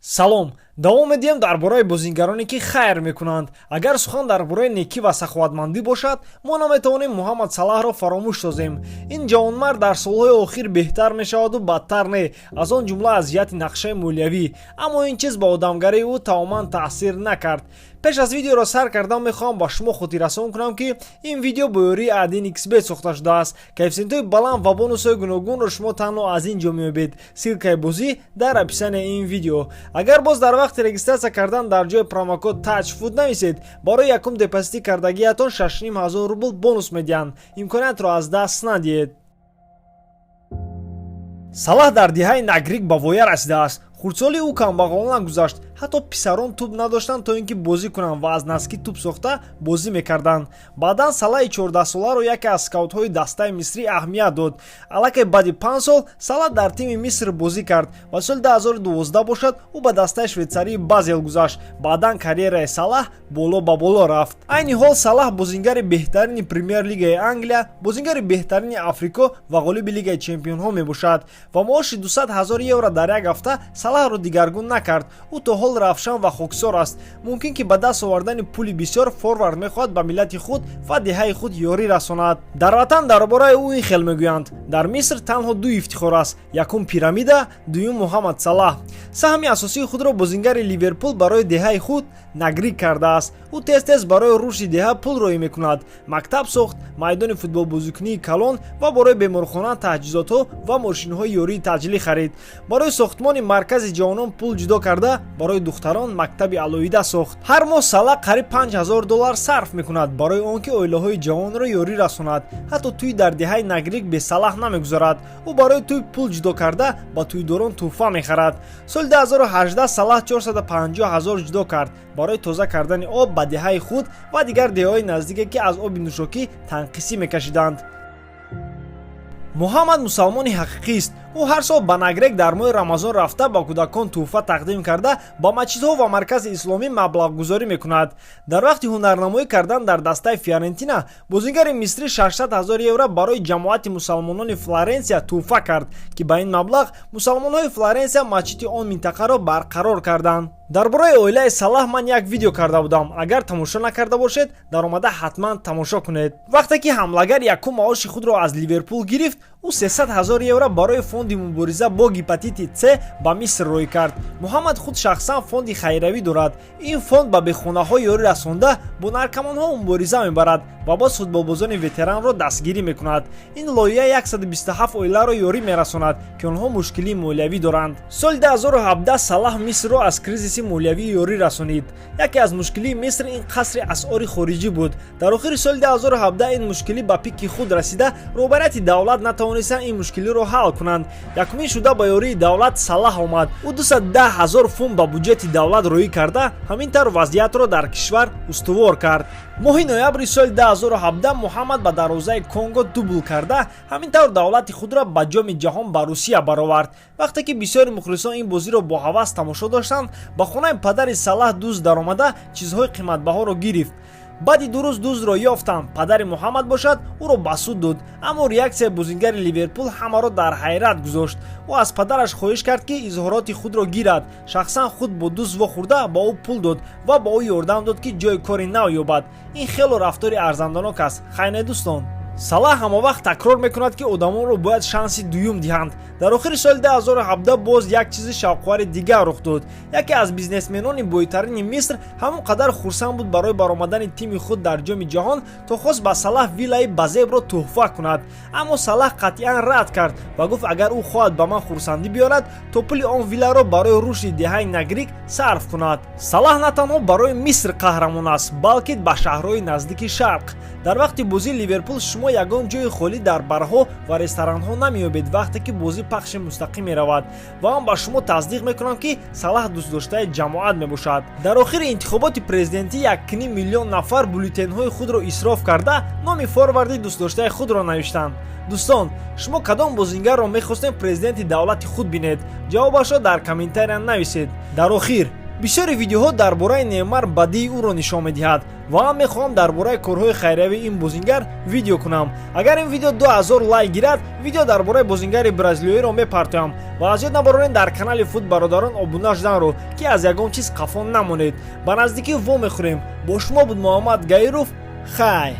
салом, давом медиҳем дар бораи бозингароне ки хайр мекунанд. Агар сухан дар бораи некӣ ва саховатмандӣ бошад, мо наметавонем Муҳаммад Салаҳро фаромӯш созем. Ин ҷавонмард дар солҳои охир беҳтар мешаваду бадтар не, аз он ҷумла азияти нақшаи молиявӣ. Аммо ин чиз ба одамгарии ӯ тамоман таъсир накард. пеш аз видеоро сар кардан мехоҳам ба шумо хотиррасон кунам ки ин видео бо ёрии Adin XBet сохта шудааст. Коэффициентҳои баланд ва бонусҳои гуногунро шумо танҳо аз ин ҷо меёбед. Силкаи бозӣ дар описанияи ин видео. Агар боз дар вақти регистрация кардан дар ҷои промокод TOUCHFOOD нависед, барои якум депозити кардагиятон 6500 рубл бонус медиҳанд. Имкониятро аз даст надиҳед. Салаҳ дар диҳаи Нагрик ба воя расидааст. хурдсоли ӯ камбағолона гузашт. ҳатто писарон тӯб надоштанд то ин ки бозӣ кунанд ва аз наздикӣ тӯб сохта бозӣ мекарданд. Баъдан Салаҳи 14-соларо яке аз скаутҳои дастаи мисрӣ аҳамият дод. Аллакай баъди 5 сол Салаҳ дар тими Миср бозӣ кард ва соли 2012 бошад ӯ ба дастаи Швейтсарии Базел гузашт. Баъдан карьераи Салаҳ боло ба боло рафт. Айни ҳол Салаҳ бозингари беҳтарини Премер Лигаи Англия, бозингари беҳтарини Африко ва ғолиби Лигаи Чемпионҳо мебошад ва маоши 200 000 евро дар як ҳафта Салаҳро дигаргун накард. ӯ то ҳол равшан ва хокисор аст. Мумкин ки ба даст овардани пули бисёр форвард мехоҳад ба миллати худ ва диҳаи худ ёрӣ расонад. Дар ватан дар бораи ӯ ин хел мегӯянд: дар Миср танҳо ду ифтихор аст, якум пирамида, дуюм Муҳаммад Салаҳ. Саҳми асосии худро бозингари Ливерпул барои диҳаи худ Нагрик кардааст. ӯ тез барои рушди диҳа пулроӣ мекунад. Мактаб сохт, майдони футболбозикунии калон ва барои беморхона таҷҳизотҳо ва мошинҳои ёрии таъҷилӣ харид. Барои сохтмони маркази ҷавонон пул ҷудо карда, барои духтарон мактаби алоҳида сохт. ҳар моҳ Салаҳ қариб $5000 сарф мекунад барои он ки оилаҳои ҷавонро ёрӣ расонад. ҳатто тӯй дар диҳаи Нагрик бе Салаҳ намегузарад. ӯ барои тӯй пул ҷудо карда ба тӯйдорон тӯҳфа мехарад. соли 2018 Салаҳ $450,000 ҷудо кард барои тоза кардани об ба диҳаи худ ва дигар диҳаҳои наздике ки аз оби нӯшокӣ танқисӣ мекашиданд. Муҳаммад мусалмони ҳақиқист. ӯ ҳар сол ба Нагрек дар моҳи Рамазон рафта ба кӯдакон тӯҳфа тақдим карда ба масҷидҳо ва маркази исломӣ маблағгузорӣ мекунад. Дар вақти ҳунарнамоӣ кардан дар дастаи Фиорентина, бозингари мисрӣ 600 000 евро барои ҷамоати мусалмонони Флоренсия тӯҳфа кард ки ба ин маблағ мусалмонҳои Флоренсия масҷиди он минтақаро барқарор карданд. дар бораи оилаи Салаҳ ман як видео карда будам. Агар тамошо накарда бошед, дар омада ҳатман тамошо кунед. вақте ки ҳамлагар якум маоши худро аз Ливерпул гирифт, ӯ 300 000 евро барои фонди мубориза бо гепатити С ба Миср рой кард. Муҳаммад худ шахсан фонди хайравӣ дорад. ин фонд ба бехонаҳо ёрӣ расонда бо наркоманҳо мубориза мебарад ва боз футболбозони ветеранро дастгирӣ мекунад. ин лоиҳа 127 оиларо ёрӣ мерасонад ки онҳо мушкилии молиявӣ доранд. соли 2017 Салаҳ Мисрро аз кризиси молиявӣ ёрӣ расонид. яке аз мушкилии Миср ин қасри асъори хориҷӣ буд. дар охири соли 2017 ин мушкилӣ ба пики худ расида, роҳбарияти давлат натавонистанд ин мушкилиро ҳал кунанд. якумин шуда ба ёрии давлат Салаҳ омад. ӯ 210 000 фунт ба буҷети давлат роӣ карда, ҳамин тавр вазъиятро дар кишвар устувор кард. моҳи ноябри соли 2017 Муҳаммад ба дарвозаи Конго дубл карда, ҳамин тавр давлати худро ба ҷоми ҷаҳон ба Русия баровард. вақте ки бисёри мухлисон ин бозиро бо ҳавас тамошо доштанд, ба хонаи падари Салаҳ дӯст даромада чизҳои қиматбаҳоро гирифт. баъди 2 рӯз дӯздро ёфтанд. падари Муҳаммад бошад, ӯро ба суд дод. аммо реаксияи бозингари Ливерпул ҳамаро дар ҳайрат гузошт. ӯ аз падараш хоҳиш кард ки изҳороти худро гирад. шахсан худ бо дӯст вохӯрда ба ӯ пул дод ва ба ӯ ёрдам дод ки ҷои кори нав ёбад. ин хело рафтори арзандонок аст. хайне дӯстон. Салаҳ ҳамавақт такрор мекунад ки одамонро бояд шанси дуюм диҳанд. дар охири соли 2017 боз як чизи шавқовари дигар рух дод. яке аз бизнесменони бойтарини Миср ҳамон қадар хурсанд буд барои баромадани тими худ дар ҷоми ҷаҳон, то хост ба Салаҳ виллаи базебро тӯҳфа кунад. аммо Салаҳ қатъиян рад кард ва гуфт агар ӯ хоҳад ба ман хурсандӣ биёрад, то пули он вилларо барои рушди диҳаи Нагрик сарф кунад. Салаҳ на танҳо барои Миср қаҳрамон аст, балки ба шаҳрҳои наздики Шарқ. дар вақти бозии Ливерпул шумо ягон ҷои холӣ дар барҳо ва ресторанҳо намеёбед вақте ки бозӣ пахши мустақим меравад. ва он ба шумо таздиқ мекунам ки Салаҳ дӯстдоштаи ҷамоат мебошад. дар охири интихоботи президентӣ 1,5 миллион нафар бюллетенҳои худро исроф карда, номи форварди дӯстдоштаи худро навиштанд. дӯстон, шумо кадом бозингарро мехостед президенти давлати худ бинед? ҷавобашро дар комментария нависед. дар охир бисёри видеоҳо дар бораи Неймар бадии ӯро нишон медиҳад ва ман мехоҳам дар бораи корҳои хайриявии ин бозингар видео кунам. Агар ин видео 2000 лайк гирад, видео дар бораи бозингари бразилиёиро мепартоям ва аз ёд набаронед дар канали Фут бародарон обуна шуданро, ки аз ягон чиз қафо намонед. Ба наздикӣ во мехӯрем. Бо шумо буд Муҳаммад Гаиров. Хай.